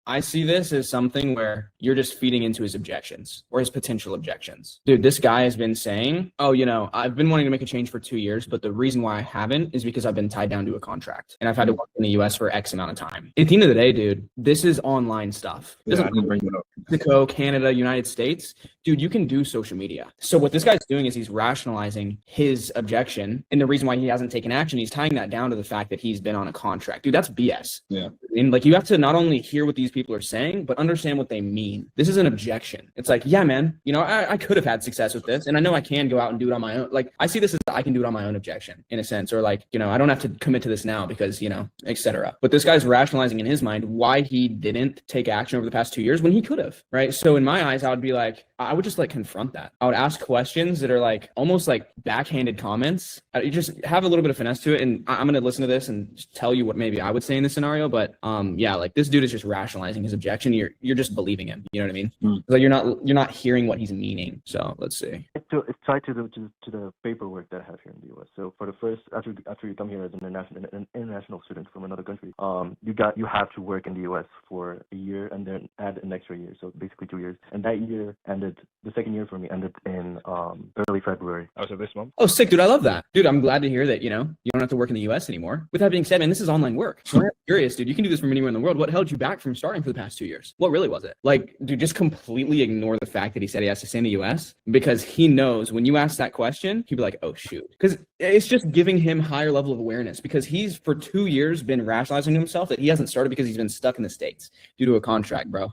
I see this as something where you're just feeding into his objections or his potential objections. Dude, this guy has been saying, oh, I've been wanting to make a change for 2 years, but the reason why I haven't is because I've been tied down to a contract and I've had to work in the US for X amount of time. At the end of the day, dude, this is online stuff. Yeah, I didn't bring it up. Mexico, Canada, United States, dude, you can do social media. So what this guy's doing is he's rationalizing his objection, and the reason why he hasn't taken action, he's tying that down to the fact that he's been on a contract. Dude, that's BS. Yeah. And like, you have to not only hear what these people are saying, but understand what they mean. This is an objection. It's like, yeah, man, I could have had success with this, and I know I can go out and do it on my own. Like, I see this as I can do it on my own objection in a sense, or like, I don't have to commit to this now because, etc. But this guy's rationalizing in his mind why he didn't take action over the past 2 years when he could have, right? So in my eyes, I would be like, I would just like confront that. I would ask questions that are like almost like backhanded comments. You just have a little bit of finesse to it. And I'm going to listen to this and tell you what maybe I would say in this scenario. But yeah, like this dude is just rationalizing his objection. You're just believing him. You know what I mean? Like you're not hearing what he's meaning. So let's see. So it's tied to the paperwork that I have here in the U.S. So for the first, after you come here as an international student from another country, you have to work in the U.S. for a year and then add an extra year. So basically 2 years. And that year ended. The second year for me ended in early February. Oh, so this month? Oh, sick, dude. I love that. Dude, I'm glad to hear that, you don't have to work in the US anymore. With that being said, man, this is online work. So I'm curious, dude. You can do this from anywhere in the world. What held you back from starting for the past 2 years? What really was it? Like, dude, just completely ignore the fact that he said he has to stay in the US because he knows when you ask that question, he'd be like, oh, shoot. Because it's just giving him higher level of awareness because he's for 2 years been rationalizing to himself that he hasn't started because he's been stuck in the States due to a contract, bro.